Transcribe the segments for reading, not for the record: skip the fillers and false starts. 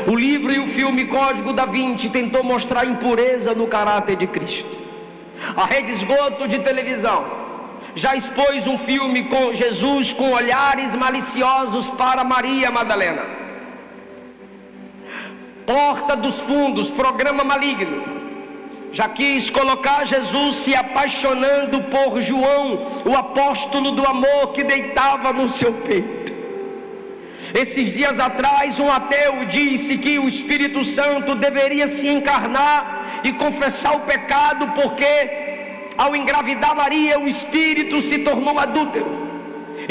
O livro e o filme Código da Vinci tentou mostrar a impureza no caráter de Cristo. A Rede Esgoto de televisão já expôs um filme com Jesus com olhares maliciosos para Maria Madalena. Porta dos Fundos, programa maligno, já quis colocar Jesus se apaixonando por João, o apóstolo do amor que deitava no seu peito. Esses dias atrás, um ateu disse que o Espírito Santo deveria se encarnar e confessar o pecado, porque ao engravidar Maria, o Espírito se tornou adúltero.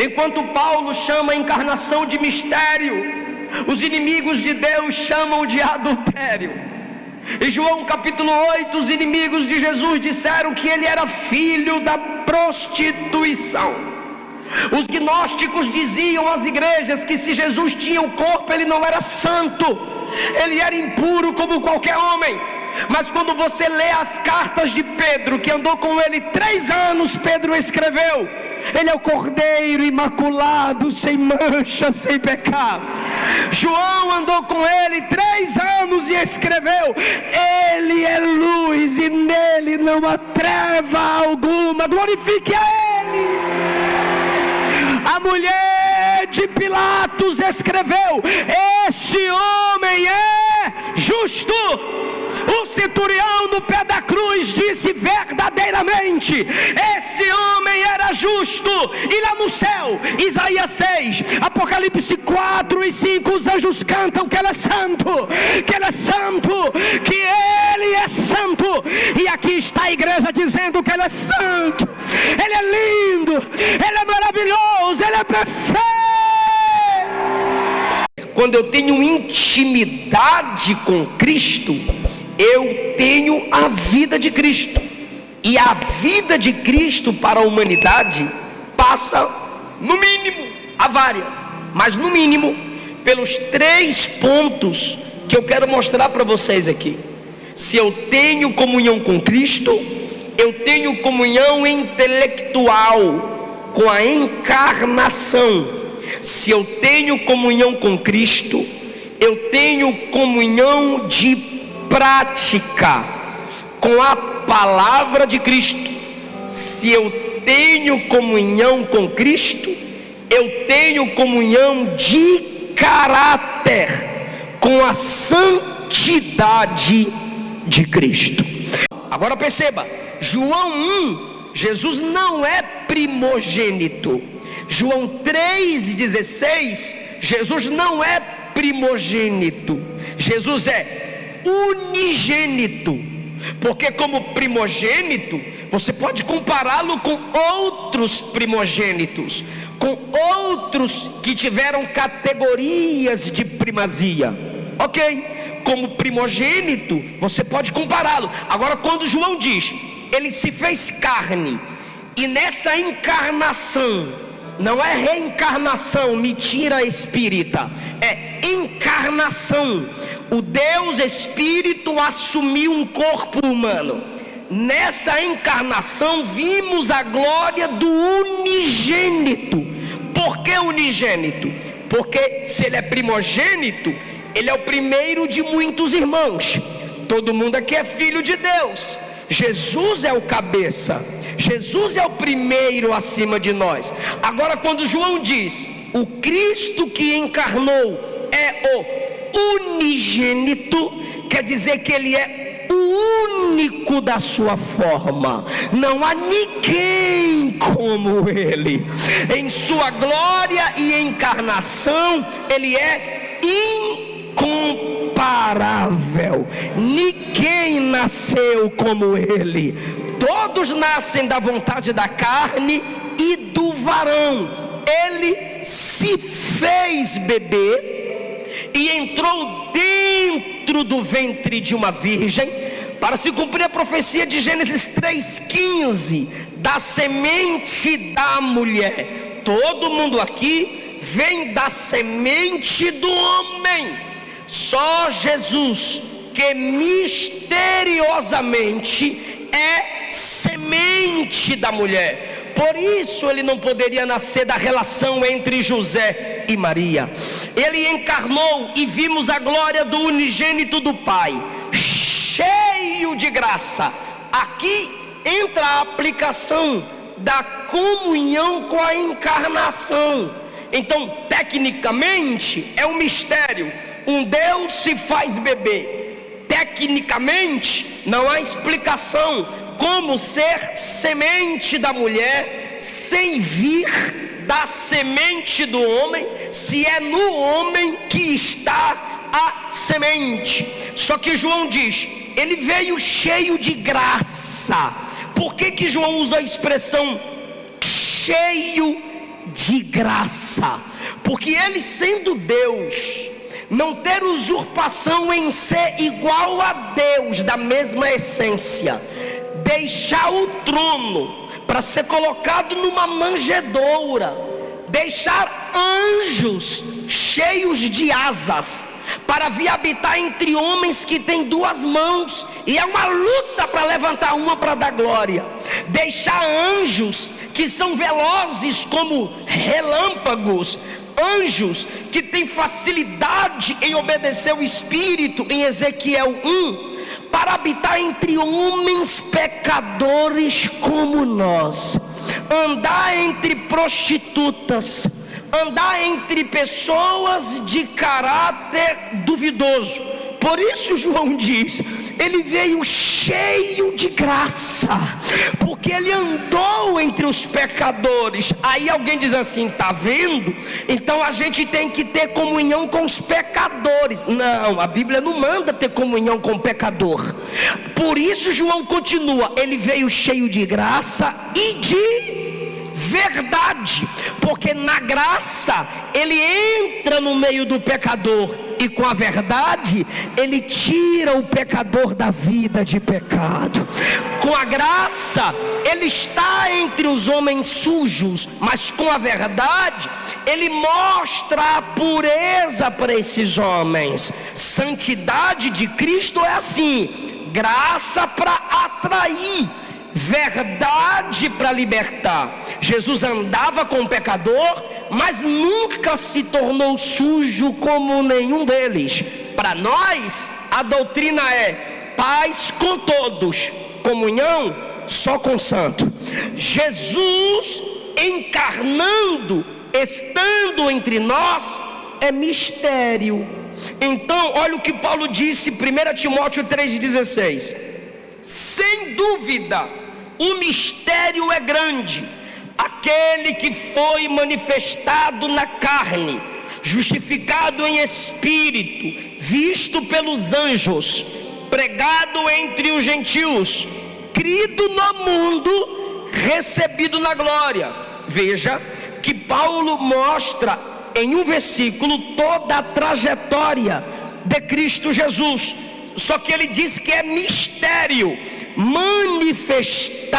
Enquanto Paulo chama a encarnação de mistério, os inimigos de Deus chamam de adultério. Em João capítulo 8, os inimigos de Jesus disseram que ele era filho da prostituição. Os gnósticos diziam às igrejas que se Jesus tinha o corpo, ele não era santo, ele era impuro como qualquer homem. Mas quando você lê as cartas de Pedro, que andou com ele 3 anos, Pedro escreveu: ele é o Cordeiro imaculado, sem mancha, sem pecado. João andou com ele 3 anos e escreveu: ele é luz e nele não há treva alguma, glorifique a ele. A mulher de Pilatos escreveu: esse homem é justo. O centurião no pé da cruz disse verdadeiramente: esse homem era justo. E lá no céu, Isaías 6, Apocalipse 4 e 5, os anjos cantam que ele é santo, que ele é santo, que ele é santo. E aqui está a igreja dizendo que ele é santo, ele é lindo, ele é maravilhoso, ele é perfeito. Quando eu tenho intimidade com Cristo, eu tenho a vida de Cristo. E a vida de Cristo para a humanidade passa, no mínimo, há várias, mas no mínimo, pelos 3 pontos que eu quero mostrar para vocês aqui. Se eu tenho comunhão com Cristo, eu tenho comunhão intelectual com a encarnação. Se eu tenho comunhão com Cristo, eu tenho comunhão de prática com a palavra de Cristo. Se eu tenho comunhão com Cristo, eu tenho comunhão de caráter com a santidade de Cristo. Agora perceba, João 1, Jesus não é primogênito. João 3,16, Jesus não é primogênito, Jesus é unigênito. Porque como primogênito, você pode compará-lo com outros primogênitos, com outros que tiveram categorias de primazia, ok? Como primogênito, você pode compará-lo. Agora, quando João diz, ele se fez carne, e nessa encarnação, não é reencarnação, mentira espírita, é encarnação. O Deus Espírito assumiu um corpo humano. Nessa encarnação vimos a glória do unigênito. Por que unigênito? Porque se ele é primogênito, ele é o primeiro de muitos irmãos. Todo mundo aqui é filho de Deus. Jesus é o cabeça, Jesus é o primeiro acima de nós. Agora, quando João diz o Cristo que encarnou é o unigênito, quer dizer que ele é o único da sua forma. Não há ninguém como ele. Em sua glória e encarnação, ele é incomparável. Ninguém nasceu como ele. Todos nascem da vontade da carne e do varão. Ele se fez bebê e entrou dentro do ventre de uma virgem, para se cumprir a profecia de Gênesis 3,15, da semente da mulher. Todo mundo aqui vem da semente do homem. Só Jesus, que misteriosamente é semente da mulher. Por isso ele não poderia nascer da relação entre José e Maria. Ele encarnou e vimos a glória do unigênito do Pai, cheio de graça. Aqui entra a aplicação da comunhão com a encarnação. Então, tecnicamente, é um mistério. Um Deus se faz bebê. Tecnicamente, não há explicação como ser semente da mulher sem vir da semente do homem, se é no homem que está a semente. Só que João diz, ele veio cheio de graça. Por que João usa a expressão cheio de graça? Porque ele, sendo Deus, não ter usurpação em ser igual a Deus, da mesma essência, deixar o trono para ser colocado numa manjedoura, deixar anjos cheios de asas para vir habitar entre homens que têm duas mãos, e é uma luta para levantar uma para dar glória, deixar anjos que são velozes como relâmpagos, anjos que têm facilidade em obedecer o Espírito, em Ezequiel 1, para habitar entre homens pecadores como nós, andar entre prostitutas, andar entre pessoas de caráter duvidoso. Por isso João diz, ele veio cheio de graça, porque ele andou entre os pecadores. Aí alguém diz assim, tá vendo? Então a gente tem que ter comunhão com os pecadores. Não, a Bíblia não manda ter comunhão com o pecador. Por isso João continua, ele veio cheio de graça e de verdade, porque na graça ele entra no meio do pecador, e com a verdade ele tira o pecador da vida de pecado. Com a graça ele está entre os homens sujos, mas com a verdade ele mostra a pureza para esses homens. Santidade de Cristo é assim, graça para atrair, verdade para libertar. Jesus andava com o pecador, mas nunca se tornou sujo como nenhum deles. Para nós, a doutrina é paz com todos, comunhão só com o santo. Jesus encarnando, estando entre nós, é mistério. Então, olha o que Paulo disse, 1 Timóteo 3,16: sem dúvida, o mistério é grande. Aquele que foi manifestado na carne, justificado em espírito, visto pelos anjos, pregado entre os gentios, crido no mundo, recebido na glória. Veja que Paulo mostra em um versículo toda a trajetória de Cristo Jesus. Só que ele diz que é mistério, manifestado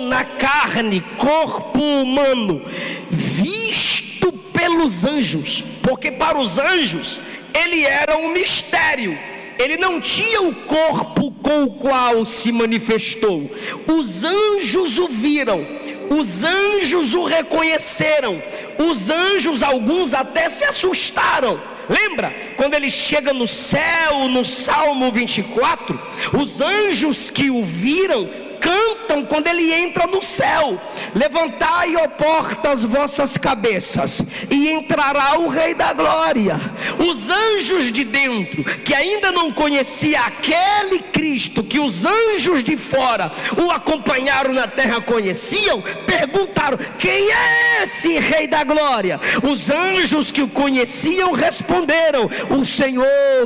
na carne, corpo humano, visto pelos anjos. Porque para os anjos ele era um mistério, ele não tinha o corpo com o qual se manifestou. Os anjos o viram, os anjos o reconheceram, os anjos, alguns até se assustaram. Lembra quando ele chega no céu, no Salmo 24, os anjos que o viram cantam quando ele entra no céu: levantai, ó portas, vossas cabeças, e entrará o Rei da Glória. Os anjos de dentro, que ainda não conhecia aquele Cristo que os anjos de fora o acompanharam na terra conheciam, perguntaram: quem é esse Rei da Glória? Os anjos que o conheciam responderam: o Senhor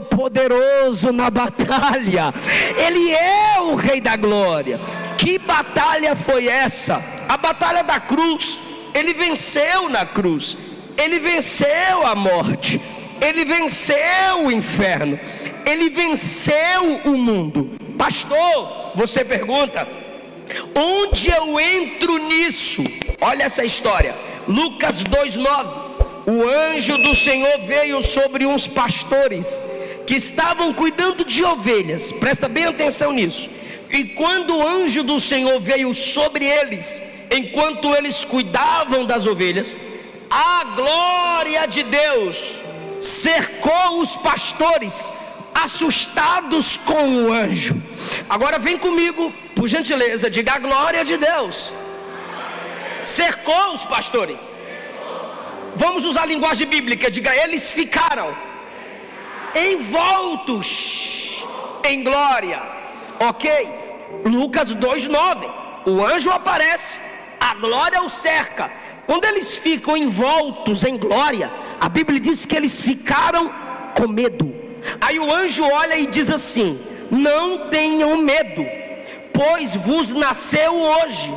poderoso na batalha, Ele é o Rei da Glória. Que batalha foi essa? A batalha da cruz. Ele venceu na cruz, ele venceu a morte, ele venceu o inferno, ele venceu o mundo. Pastor, você pergunta, onde eu entro nisso? Olha essa história, Lucas 2:9. O anjo do Senhor veio sobre uns pastores que estavam cuidando de ovelhas. Presta bem atenção nisso. E quando o anjo do Senhor veio sobre eles, enquanto eles cuidavam das ovelhas, a glória de Deus cercou os pastores, assustados com o anjo. Agora vem comigo, por gentileza, diga: a glória de Deus cercou os pastores. Vamos usar a linguagem bíblica, diga: eles ficaram envoltos em glória. Ok? Lucas 2:9, o anjo aparece, a glória o cerca. Quando eles ficam envoltos em glória, a Bíblia diz que eles ficaram com medo. Aí o anjo olha e diz assim: não tenham medo, pois vos nasceu hoje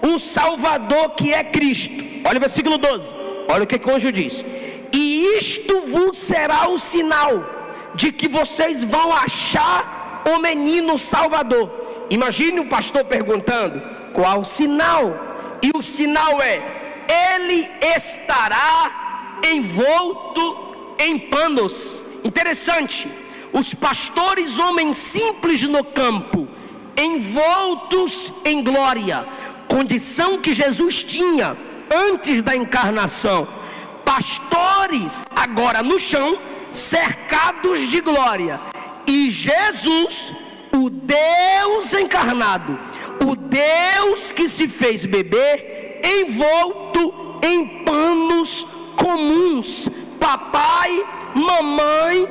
um Salvador, que é Cristo. Olha o versículo 12, olha o que o anjo diz: e isto vos será o sinal de que vocês vão achar o menino Salvador. Imagine o pastor perguntando: qual o sinal? E o sinal é: ele estará envolto em panos. Interessante, os pastores, homens simples no campo, envoltos em glória, condição que Jesus tinha antes da encarnação. Pastores agora no chão, cercados de glória, e Jesus, o Deus encarnado, o Deus que se fez bebê, envolto em panos comuns, papai, mamãe,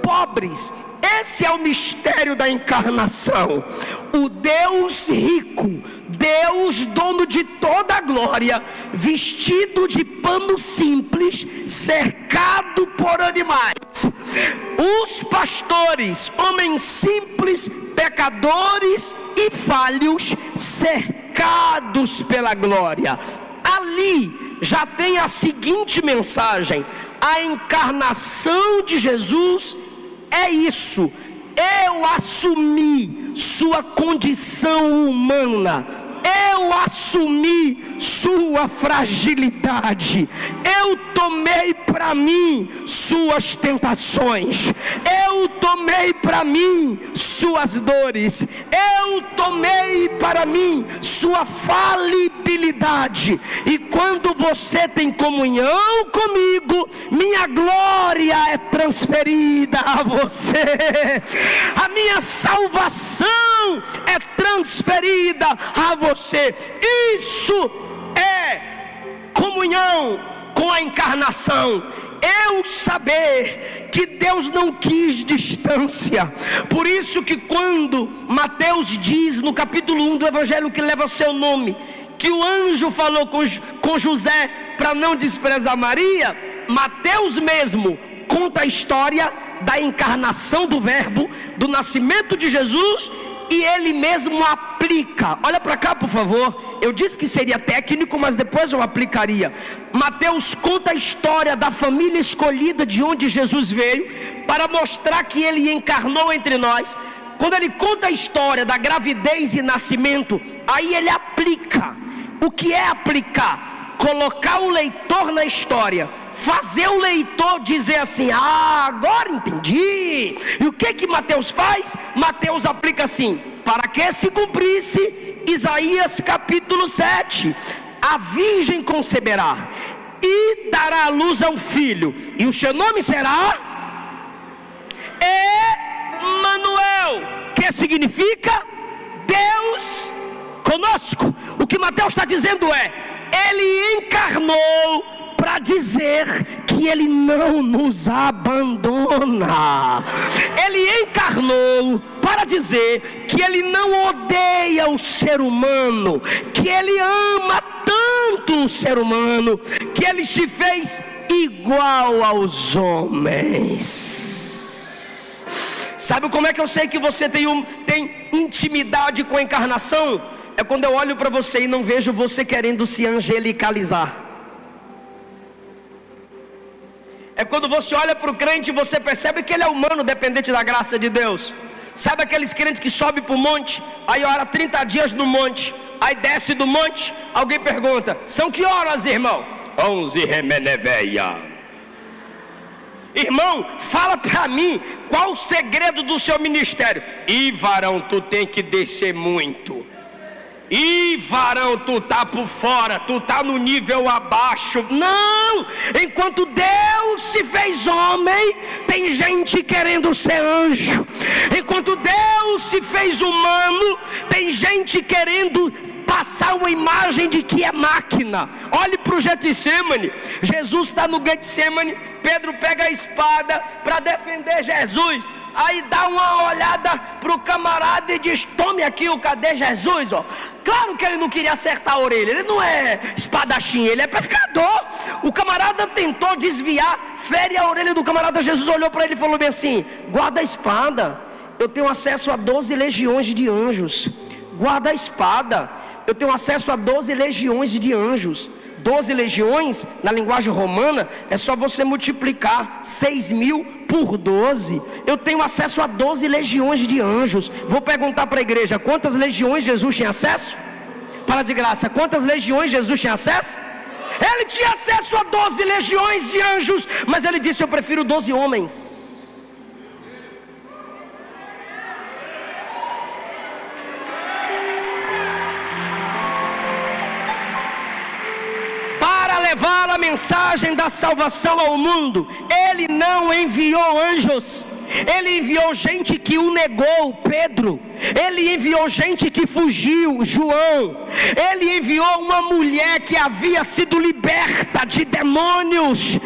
pobres. Esse é o mistério da encarnação. O Deus rico, Deus dono de toda a glória, vestido de pano simples, cercado por animais. Os pastores, homens simples, pecadores e falhos, cercados pela glória. Ali já tem a seguinte mensagem: a encarnação de Jesus é isso. Eu assumi sua condição humana, eu assumi sua fragilidade, eu tomei para mim suas tentações, eu tomei para mim suas dores, eu tomei para mim sua falibilidade. E quando você tem comunhão comigo, minha glória é transferida a você, a minha salvação é transferida a você. Isso é comunhão com a encarnação. Eu saber que Deus não quis distância. Por isso que quando Mateus diz no capítulo 1 do evangelho que leva seu nome, que o anjo falou com José para não desprezar Maria, Mateus mesmo conta a história da encarnação do verbo, do nascimento de Jesus, e ele mesmo aplica. Olha para cá, por favor. Eu disse que seria técnico, mas depois eu aplicaria. Mateus conta a história da família escolhida de onde Jesus veio, para mostrar que ele encarnou entre nós. Quando ele conta a história da gravidez e nascimento, aí ele aplica. O que é aplicar? Colocar o leitor na história, fazer o leitor dizer assim: ah, agora entendi. E o que Mateus faz? Mateus aplica assim: para que se cumprisse Isaías capítulo 7, a virgem conceberá e dará à luz a um filho, e o seu nome será Emanuel, que significa Deus conosco. O que Mateus está dizendo é: ele encarnou para dizer que ele não nos abandona. Ele encarnou para dizer que ele não odeia o ser humano, que ele ama tanto o ser humano, que ele se fez igual aos homens. Sabe como é que eu sei que você tem intimidade com a encarnação? É quando eu olho para você e não vejo você querendo se angelicalizar. É quando você olha para o crente e você percebe que ele é humano, dependente da graça de Deus. Sabe aqueles crentes que sobem para o monte, aí ora 30 dias no monte, aí desce do monte, alguém pergunta: são que horas, irmão? 11 remeneveia. Irmão, fala para mim, qual o segredo do seu ministério? Ih, varão, tu tem que descer muito. Ih, varão, tu tá por fora, tu tá no nível abaixo. Não, enquanto Deus se fez homem, tem gente querendo ser anjo. Enquanto Deus se fez humano, tem gente querendo passar uma imagem de que é máquina. Olhe para o Getsemane. Jesus está no Getsemane. Pedro pega a espada para defender Jesus. Aí dá uma olhada para o camarada e diz: tome aqui, cadê Jesus? Ó. Claro que ele não queria acertar a orelha. Ele não é espadachim, ele é pescador. O camarada tentou desviar, fere a orelha do camarada. Jesus olhou para ele e falou bem assim: guarda a espada, eu tenho acesso a 12 legiões de anjos. Guarda a espada, eu tenho acesso a 12 legiões de anjos. 12 legiões, na linguagem romana, é só você multiplicar 6.000 por 12. Eu tenho acesso a 12 legiões de anjos. Vou perguntar para a igreja: quantas legiões Jesus tinha acesso? Para de graça, quantas legiões Jesus tinha acesso? Ele tinha acesso a 12 legiões de anjos, mas ele disse: eu prefiro 12 homens. Levar a mensagem da salvação ao mundo, ele não enviou anjos, ele enviou gente que o negou, Pedro. Ele enviou gente que fugiu, João. Ele enviou uma mulher que havia sido liberta de demônios.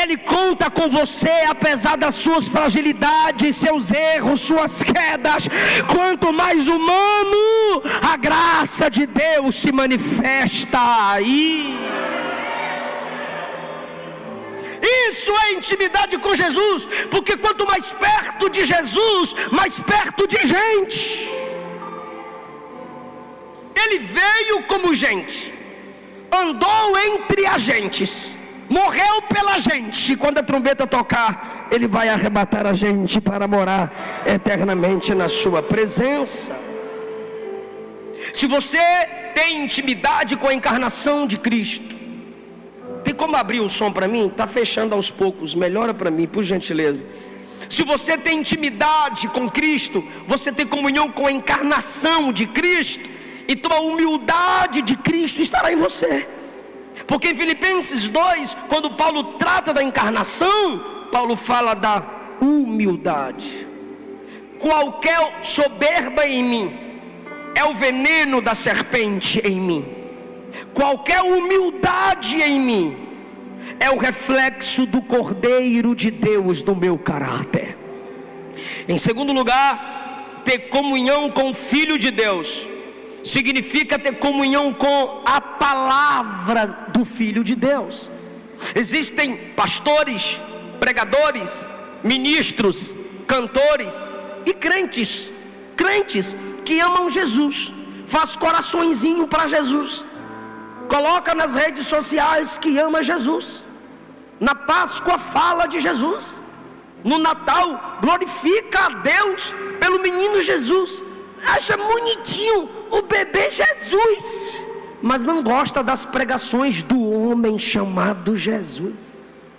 Ele conta com você, apesar das suas fragilidades, seus erros, suas quedas. Quanto mais humano, a graça de Deus se manifesta aí. Isso é intimidade com Jesus, porque quanto mais perto de Jesus, mais perto de gente. Ele veio como gente, andou entre as gentes, morreu pela gente. E quando a trombeta tocar, ele vai arrebatar a gente para morar eternamente na sua presença. Se você tem intimidade com a encarnação de Cristo, tem como abrir o som para mim? Está fechando aos poucos, melhora para mim, por gentileza. Se você tem intimidade com Cristo, você tem comunhão com a encarnação de Cristo, então a humildade de Cristo estará em você. Porque em Filipenses 2, quando Paulo trata da encarnação, Paulo fala da humildade. Qualquer soberba em mim é o veneno da serpente em mim. Qualquer humildade em mim é o reflexo do Cordeiro de Deus no meu caráter. Em segundo lugar, ter comunhão com o Filho de Deus significa ter comunhão com a palavra do Filho de Deus. Existem pastores, pregadores, ministros, cantores e crentes que amam Jesus, faz coraçõezinho para Jesus, coloca nas redes sociais que ama Jesus, na Páscoa fala de Jesus, no Natal glorifica a Deus pelo menino Jesus, acha bonitinho o bebê Jesus, mas não gosta das pregações do homem chamado Jesus.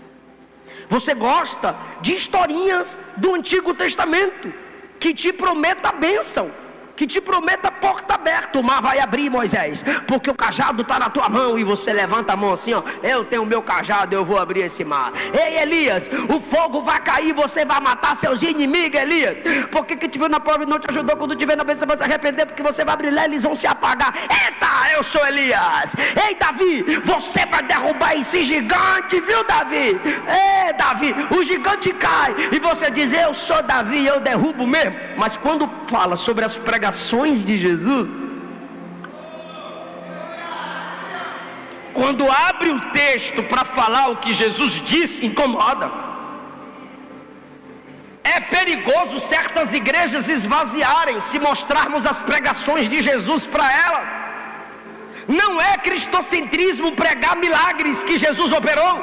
Você gosta de historinhas do Antigo Testamento que te prometa a bênção, que te prometa a porta aberta. O mar vai abrir, Moisés, porque o cajado está na tua mão. E você levanta a mão assim, ó: eu tenho o meu cajado, eu vou abrir esse mar. Ei, Elias, o fogo vai cair, você vai matar seus inimigos, Elias, porque quem te viu na prova e não te ajudou, quando te ver na bênção você vai se arrepender, porque você vai brilhar, eles vão se apagar. Eita, eu sou Elias. Ei, Davi, você vai derrubar esse gigante, viu, Davi? Ei, Davi, o gigante cai e você diz: eu sou Davi, eu derrubo mesmo. Mas quando fala sobre as pregações de Jesus, quando abre o texto para falar o que Jesus disse, incomoda. É perigoso certas igrejas esvaziarem se mostrarmos as pregações de Jesus para elas. Não é cristocentrismo pregar milagres que Jesus operou.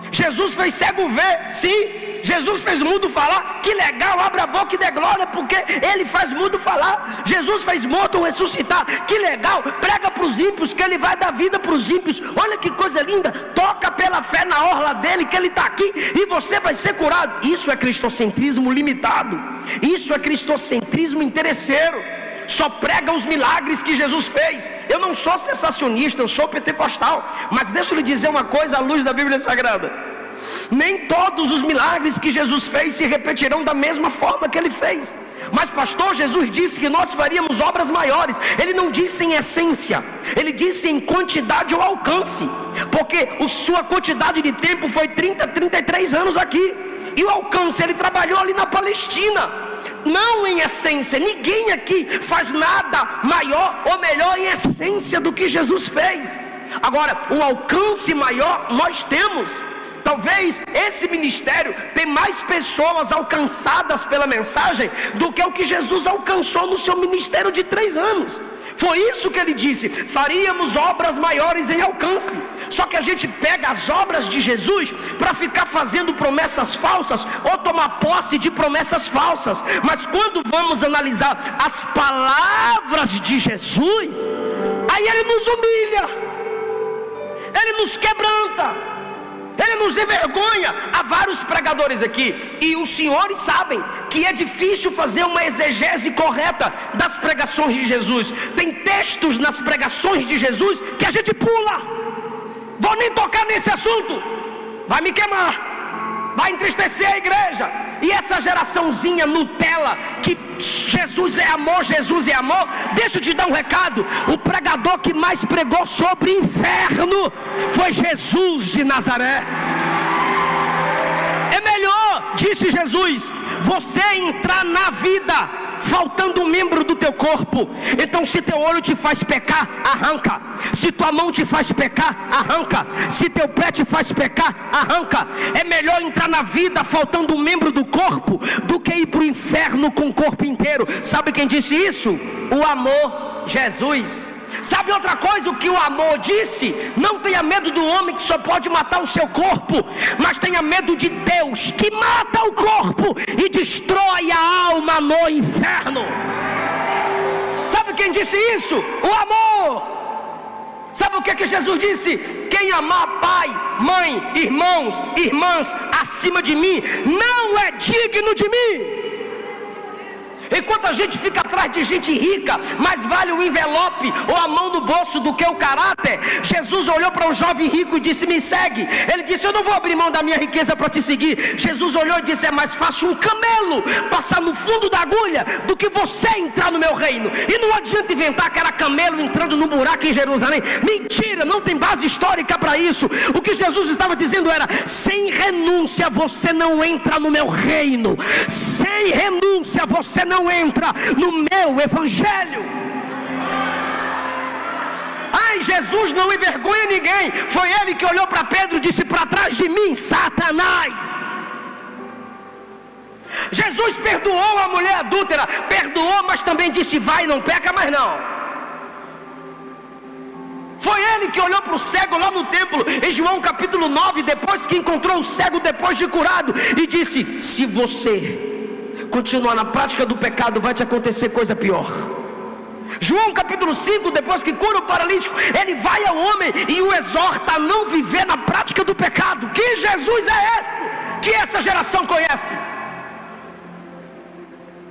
Jesus fez cego ver, sim. Jesus fez mudo falar, que legal, abre a boca e dê glória, porque ele faz mudo falar. Jesus fez morto ressuscitar, que legal, prega para os ímpios, que ele vai dar vida para os ímpios. Olha que coisa linda, toca pela fé na orla dele, que ele está aqui e você vai ser curado. Isso é cristocentrismo limitado, isso é cristocentrismo interesseiro. só prega os milagres que Jesus fez. Eu não sou sensacionista, eu sou pentecostal, mas deixa eu lhe dizer uma coisa à luz da Bíblia Sagrada: nem todos os milagres que Jesus fez se repetirão da mesma forma que ele fez. Mas pastor, Jesus disse que nós faríamos obras maiores. Ele não disse em essência, ele disse em quantidade ou alcance, porque a sua quantidade de tempo foi 33 anos aqui, e o alcance, ele trabalhou ali na Palestina. Não em essência, ninguém aqui faz nada maior ou melhor em essência do que Jesus fez. Agora, o alcance maior nós temos. Talvez esse ministério tenha mais pessoas alcançadas pela mensagem do que o que Jesus alcançou no seu ministério de 3 anos. Foi isso que ele disse: faríamos obras maiores em alcance. Só que a gente pega as obras de Jesus para ficar fazendo promessas falsas ou tomar posse de promessas falsas. Mas quando vamos analisar as palavras de Jesus, aí ele nos humilha, ele nos quebranta, ele nos envergonha. Há vários pregadores aqui, e os senhores sabem que é difícil fazer uma exegese correta das pregações de Jesus. Tem textos nas pregações de Jesus que a gente pula. Vou nem tocar nesse assunto, vai me queimar, vai entristecer a igreja. E essa geraçãozinha Nutella, que Jesus é amor, Jesus é amor. Deixa eu te dar um recado: o pregador que mais pregou sobre inferno foi Jesus de Nazaré. É melhor, disse Jesus, você entrar na vida faltando um membro do teu corpo. Então, se teu olho te faz pecar, arranca. Se tua mão te faz pecar, arranca. Se teu pé te faz pecar, arranca. É melhor entrar na vida faltando um membro do corpo do que ir para o inferno com o corpo inteiro. Sabe quem disse isso? O amor, Jesus. Sabe outra coisa, o que o amor disse? Não tenha medo do homem que só pode matar o seu corpo, mas tenha medo de Deus, que mata o corpo e destrói a alma no inferno. Sabe quem disse isso? O amor. Sabe o que Jesus disse? Quem amar pai, mãe, irmãos, irmãs acima de mim, não é digno de mim. Enquanto a gente fica atrás de gente rica, mais vale o envelope ou a mão no bolso do que o caráter. Jesus olhou para um jovem rico e disse: me segue. Ele disse: eu não vou abrir mão da minha riqueza para te seguir. Jesus olhou e disse: é mais fácil um camelo passar no fundo da agulha do que você entrar no meu reino. E não adianta inventar que era camelo entrando no buraco em Jerusalém. Mentira, não tem base histórica para isso. O que Jesus estava dizendo era: sem renúncia você não entra no meu reino. Sem renúncia você não entra no meu evangelho. Ai, Jesus não envergonha ninguém. Foi ele que olhou para Pedro e disse: para trás de mim, Satanás. Jesus perdoou a mulher adúltera, perdoou, mas também disse: vai, não peca mais não. Foi ele que olhou para o cego lá no templo, em João capítulo 9, depois que encontrou o cego depois de curado, e disse: se você continuar na prática do pecado, vai te acontecer coisa pior. João capítulo 5, depois que cura o paralítico, ele vai ao homem e o exorta a não viver na prática do pecado. Que Jesus é esse que essa geração conhece?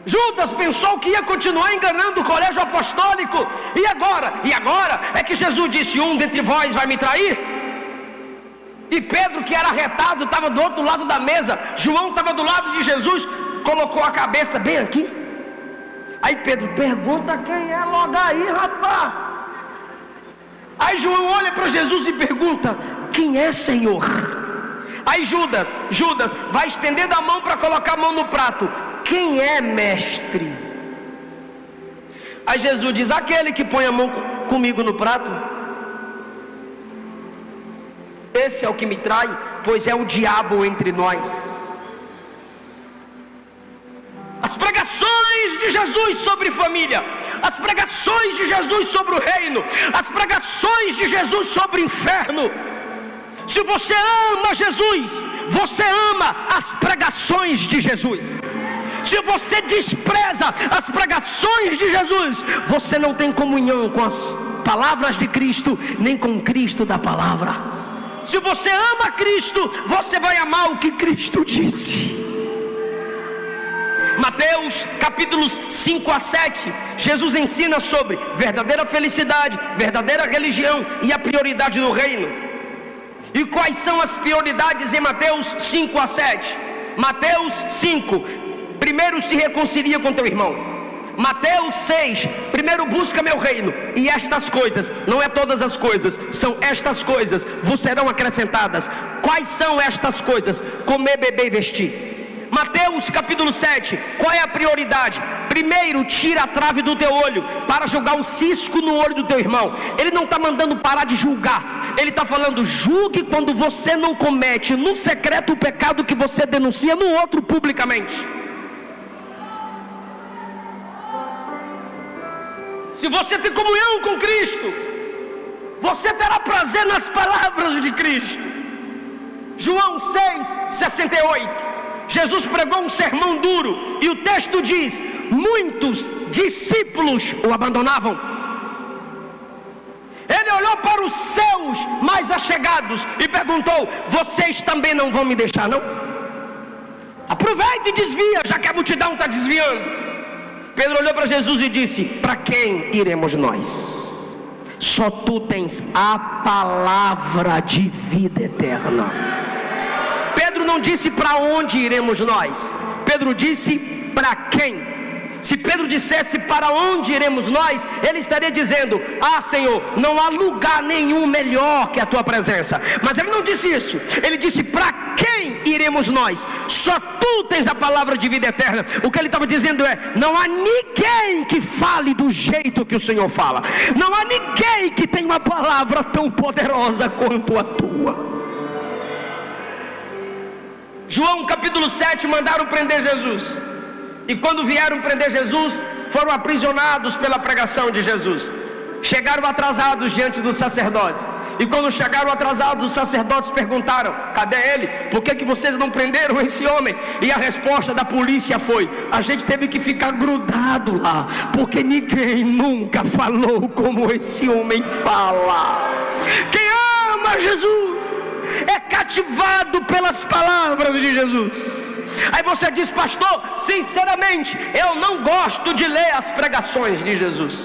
Judas pensou que ia continuar enganando o colégio apostólico. E agora? É que Jesus disse: um dentre vós vai me trair. E Pedro, que era arretado, estava do outro lado da mesa. João estava do lado de Jesus, colocou a cabeça bem aqui. Aí Pedro pergunta: quem é logo aí, rapaz? Aí João olha para Jesus e pergunta: quem é, Senhor? Aí Judas vai estendendo a mão para colocar a mão no prato: quem é, mestre? Aí Jesus diz: aquele que põe a mão comigo no prato, esse é o que me trai, pois é o diabo entre nós. As pregações de Jesus sobre família, as pregações de Jesus sobre o reino, as pregações de Jesus sobre o inferno. Se você ama Jesus, você ama as pregações de Jesus. Se você despreza as pregações de Jesus, você não tem comunhão com as palavras de Cristo, nem com Cristo da palavra. Se você ama Cristo, você vai amar o que Cristo disse. Mateus capítulos 5 a 7, Jesus ensina sobre verdadeira felicidade, verdadeira religião e a prioridade do reino. E quais são as prioridades em Mateus 5 a 7? Mateus 5, primeiro se reconcilia com teu irmão. Mateus 6, primeiro busca meu reino, e estas coisas, não é todas as coisas, são estas coisas, vos serão acrescentadas. Quais são estas coisas? Comer, beber e vestir. Mateus capítulo 7, qual é a prioridade? Primeiro, tira a trave do teu olho, para jogar o cisco no olho do teu irmão. Ele não está mandando parar de julgar, ele está falando, julgue quando você não comete no secreto o pecado que você denuncia no outro publicamente. Se você tem comunhão com Cristo, você terá prazer nas palavras de Cristo. João 6:68, Jesus pregou um sermão duro, e o texto diz, muitos discípulos o abandonavam. Ele olhou para os seus mais achegados e perguntou, vocês também não vão me deixar não? Aproveita e desvia, já que a multidão está desviando. Pedro olhou para Jesus e disse, para quem iremos nós? Só tu tens a palavra de vida eterna. Pedro não disse para onde iremos nós, Pedro disse para quem. Se Pedro dissesse para onde iremos nós, ele estaria dizendo, Senhor, não há lugar nenhum melhor que a tua presença. Mas ele não disse isso, ele disse, para quem iremos nós? Só tu tens a palavra de vida eterna. O que ele estava dizendo é, não há ninguém que fale do jeito que o Senhor fala, não há ninguém que tenha uma palavra tão poderosa quanto a tua. João capítulo 7, mandaram prender Jesus. E quando vieram prender Jesus, foram aprisionados pela pregação de Jesus. Chegaram atrasados diante dos sacerdotes. E quando chegaram atrasados, os sacerdotes perguntaram, cadê ele? Por que vocês não prenderam esse homem? E a resposta da polícia foi, a gente teve que ficar grudado lá, porque ninguém nunca falou como esse homem fala. Quem ama Jesus é cativado pelas palavras de Jesus. Aí você diz, pastor, sinceramente, eu não gosto de ler as pregações de Jesus.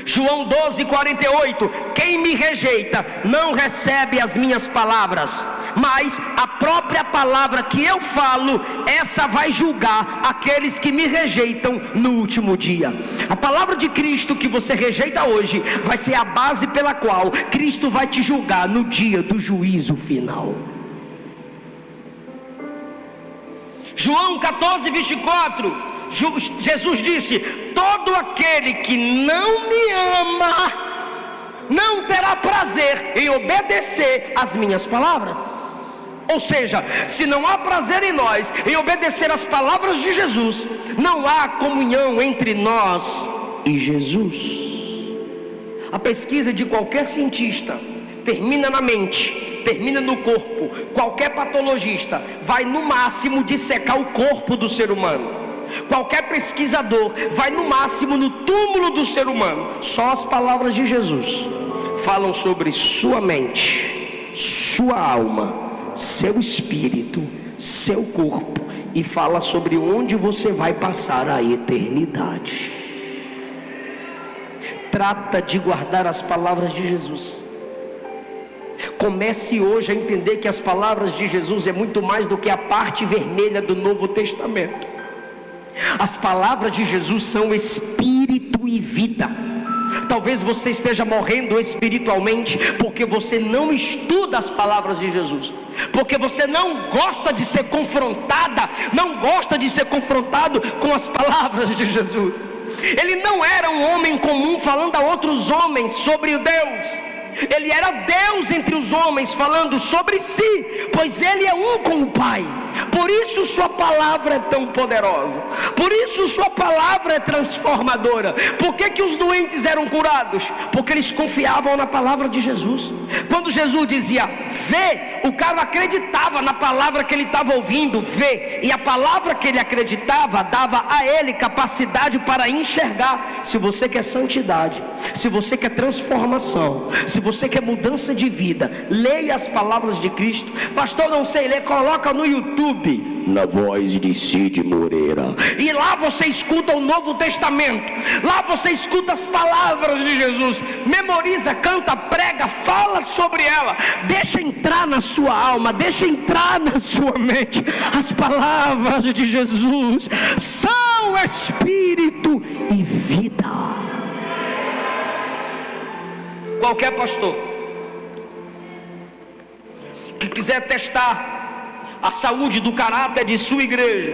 João 12:48, quem me rejeita não recebe as minhas palavras, mas a própria palavra que eu falo, essa vai julgar aqueles que me rejeitam no último dia. A palavra de Cristo que você rejeita hoje, vai ser a base pela qual Cristo vai te julgar no dia do juízo final. João 14:24, Jesus disse, todo aquele que não me ama, não terá prazer em obedecer às minhas palavras. Ou seja, se não há prazer em nós, em obedecer às palavras de Jesus, não há comunhão entre nós e Jesus. A pesquisa de qualquer cientista termina na mente, termina no corpo. Qualquer patologista vai no máximo dissecar o corpo do ser humano. Qualquer pesquisador vai no máximo no túmulo do ser humano. Só as palavras de Jesus falam sobre sua mente, sua alma, seu espírito, seu corpo, e fala sobre onde você vai passar a eternidade. Trata de guardar as palavras de Jesus. Comece hoje a entender que as palavras de Jesus é muito mais do que a parte vermelha do Novo Testamento. As palavras de Jesus são espírito e vida. Talvez você esteja morrendo espiritualmente porque você não estuda as palavras de Jesus, porque você não gosta de ser confrontada, não gosta de ser confrontado com as palavras de Jesus. Ele não era um homem comum falando a outros homens sobre Deus. Ele era Deus entre os homens, falando sobre si, pois ele é um com o Pai. Por isso sua palavra é tão poderosa, por isso sua palavra é transformadora. Por que os doentes eram curados? Porque eles confiavam na palavra de Jesus. Quando Jesus dizia vê, o cara acreditava na palavra que ele estava ouvindo, vê, e a palavra que ele acreditava dava a ele capacidade para enxergar. Se você quer santidade, se você quer transformação, se você quer mudança de vida, leia as palavras de Cristo. Pastor, não sei ler, coloca no YouTube YouTube, na voz de Cid Moreira. E lá você escuta o Novo Testamento, lá você escuta as palavras de Jesus, memoriza, canta, prega, fala sobre ela, deixa entrar na sua alma, deixa entrar na sua mente. As palavras de Jesus são espírito e vida. Qualquer pastor que quiser testar a saúde do caráter de sua igreja,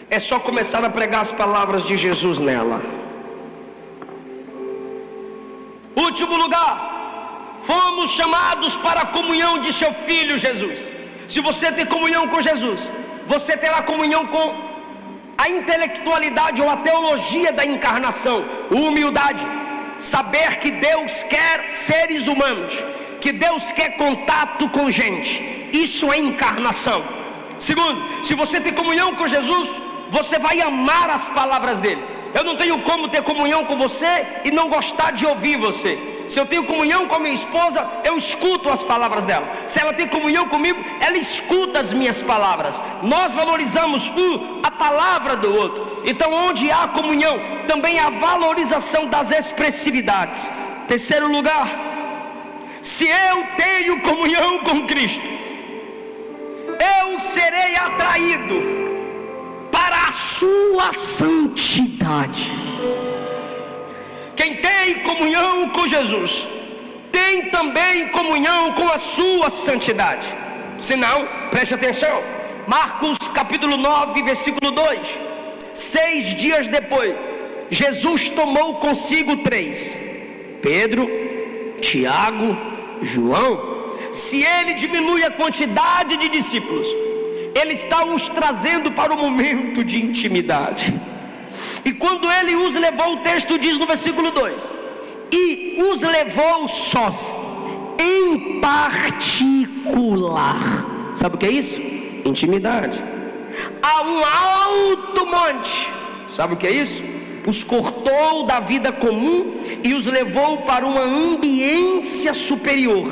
é só começar a pregar as palavras de Jesus nela. Último lugar, fomos chamados para a comunhão de seu Filho Jesus. Se você tem comunhão com Jesus, você terá comunhão com a intelectualidade ou a teologia da encarnação, humildade, saber que Deus quer seres humanos, que Deus quer contato com gente. Isso é encarnação. Segundo, se você tem comunhão com Jesus, você vai amar as palavras dele. Eu não tenho como ter comunhão com você e não gostar de ouvir você. Se eu tenho comunhão com a minha esposa, eu escuto as palavras dela. Se ela tem comunhão comigo, ela escuta as minhas palavras. Nós valorizamos a palavra do outro. Então, onde há comunhão, também há valorização das expressividades. Terceiro lugar, se eu tenho comunhão com Cristo, eu serei atraído para a sua santidade. Quem tem comunhão com Jesus, tem também comunhão com a sua santidade. Se não, preste atenção, Marcos capítulo 9, versículo 2. 6 dias depois, Jesus tomou consigo 3, Pedro, Tiago, João. Se ele diminui a quantidade de discípulos, ele está os trazendo para o momento de intimidade. E quando ele os levou, o texto diz no versículo 2: e os levou sós, em particular. Sabe o que é isso? Intimidade. A um alto monte. Sabe o que é isso? Os cortou da vida comum e os levou para uma ambiência superior.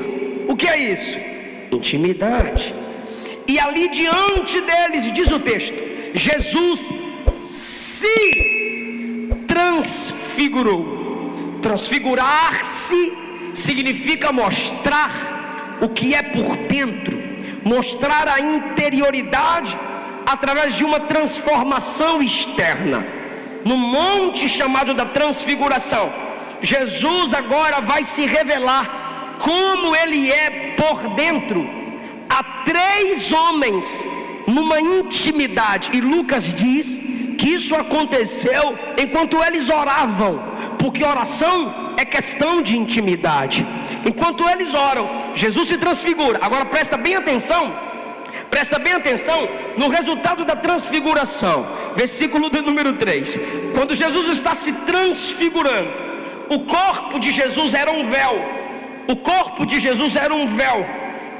O que é isso? Intimidade. E ali diante deles, diz o texto, Jesus se transfigurou. Transfigurar-se significa mostrar o que é por dentro, mostrar a interioridade através de uma transformação externa. No monte chamado da transfiguração, Jesus agora vai se revelar como ele é por dentro a 3 homens numa intimidade. E Lucas diz que isso aconteceu enquanto eles oravam, porque oração é questão de intimidade. Enquanto eles oram, Jesus se transfigura. Agora presta bem atenção no resultado da transfiguração, versículo de número 3. Quando Jesus está se transfigurando, o corpo de Jesus era um véu. O corpo de Jesus era um véu,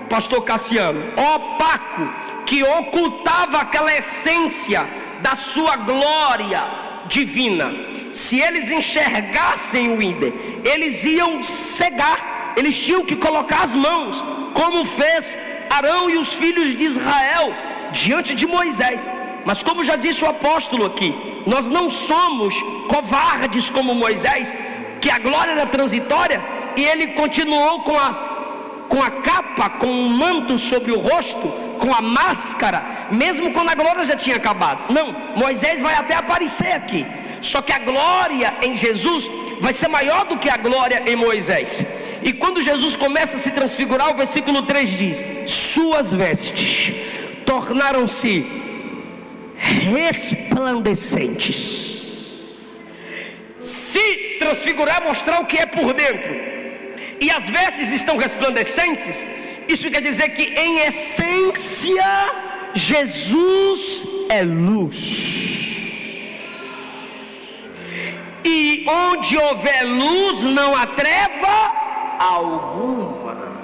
pastor Cassiano, opaco, que ocultava aquela essência da sua glória divina. Se eles enxergassem o ídolo, eles iam cegar, eles tinham que colocar as mãos, como fez Arão e os filhos de Israel diante de Moisés. Mas como já disse o apóstolo aqui, nós não somos covardes como Moisés, que a glória era transitória e ele continuou com a capa, com o manto sobre o rosto, com a máscara, mesmo quando a glória já tinha acabado. Não, Moisés vai até aparecer aqui, só que a glória em Jesus vai ser maior do que a glória em Moisés. E quando Jesus começa a se transfigurar, o versículo 3 diz: suas vestes tornaram-se resplandecentes. Se transfigurar é mostrar o que é por dentro, e as vestes estão resplandecentes, isso quer dizer que em essência Jesus é luz, e onde houver luz não há treva alguma.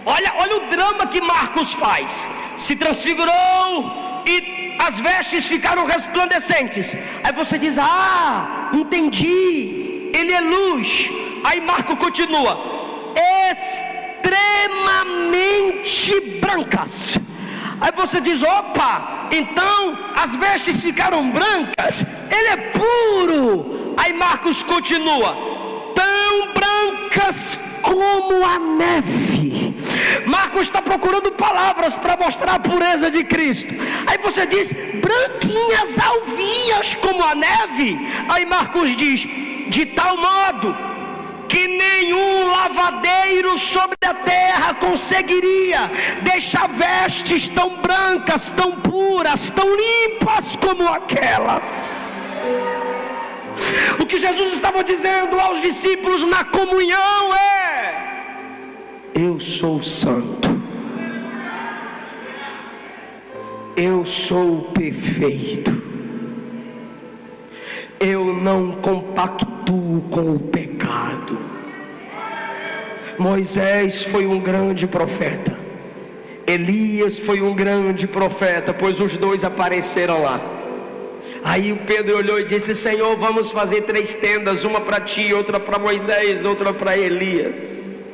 Olha o drama que Marcos faz. Se transfigurou e as vestes ficaram resplandecentes. Aí você diz: ah, entendi, ele é luz. Aí Marcos continua: extremamente brancas. Aí você diz: opa, então as vestes ficaram brancas, ele é puro. Aí Marcos continua: tão brancas como a neve. Marcos está procurando palavras para mostrar a pureza de Cristo. Aí você diz: branquinhas, alvinhas como a neve. Aí Marcos diz: de tal modo que nenhum lavadeiro sobre a terra conseguiria deixar vestes tão brancas, tão puras, tão limpas como aquelas. O que Jesus estava dizendo aos discípulos na comunhão é: eu sou santo, eu sou perfeito, eu não compactuo com o pecado. Moisés foi um grande profeta, Elias foi um grande profeta, pois os dois apareceram lá. Aí o Pedro olhou e disse: Senhor, vamos fazer 3 tendas, uma para ti, outra para Moisés, outra para Elias.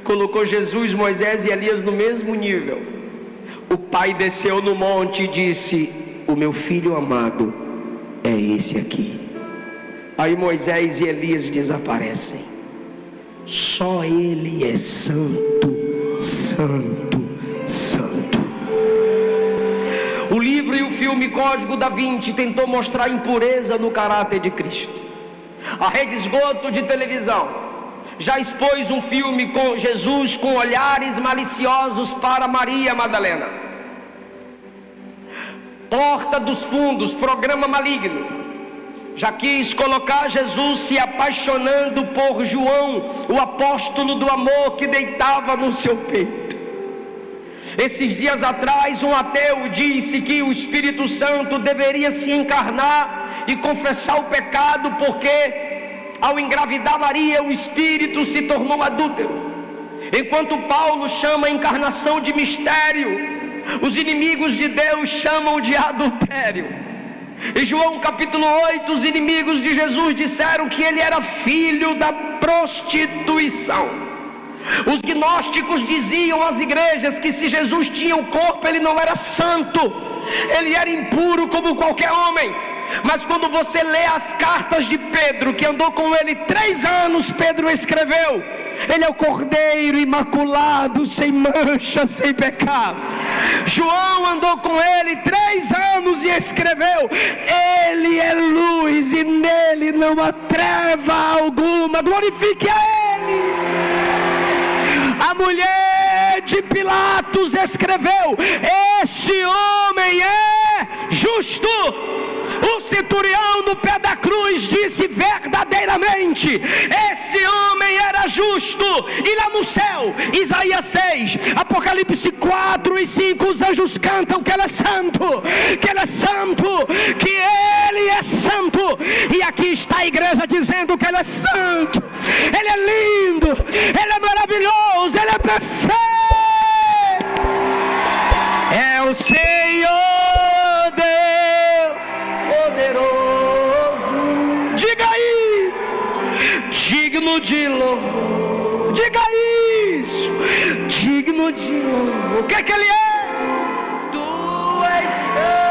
Colocou Jesus, Moisés e Elias no mesmo nível. O pai desceu no monte e disse: o meu filho amado é esse aqui. Aí Moisés e Elias desaparecem. Só ele é santo, santo, santo. O livro e o filme Código da Vinci tentou mostrar a impureza no caráter de Cristo. A Rede Esgoto de televisão já expôs um filme com Jesus com olhares maliciosos para Maria Madalena. Porta dos Fundos, programa maligno, já quis colocar Jesus se apaixonando por João, o apóstolo do amor que deitava no seu peito. Esses dias atrás um ateu disse que o Espírito Santo deveria se encarnar e confessar o pecado, porque ao engravidar Maria o Espírito se tornou adúltero. Enquanto Paulo chama a encarnação de mistério, os inimigos de Deus chamam de adultério. Em João capítulo 8, os inimigos de Jesus disseram que ele era filho da prostituição. Os gnósticos diziam às igrejas que se Jesus tinha o corpo, ele não era santo, ele era impuro como qualquer homem. Mas quando você lê as cartas de Pedro, que andou com ele 3 anos, Pedro escreveu: ele é o cordeiro imaculado, sem mancha, sem pecado. João andou com ele 3 anos e escreveu: ele é luz e nele não há treva alguma, glorifique a ele. A mulher de Pilatos escreveu: este homem é justo. O centurião no pé da cruz disse: verdadeiramente esse homem era justo. E lá no céu, Isaías 6, Apocalipse 4 e 5, os anjos cantam que ele é santo, que ele é santo, que ele é santo. E aqui está a igreja dizendo que ele é santo, ele é lindo, ele é maravilhoso, ele é perfeito. É o Senhor Deus poderoso. Diga isso. Digno de louvor. Diga isso. Digno de louvor. O que é que ele é? Tu és santo.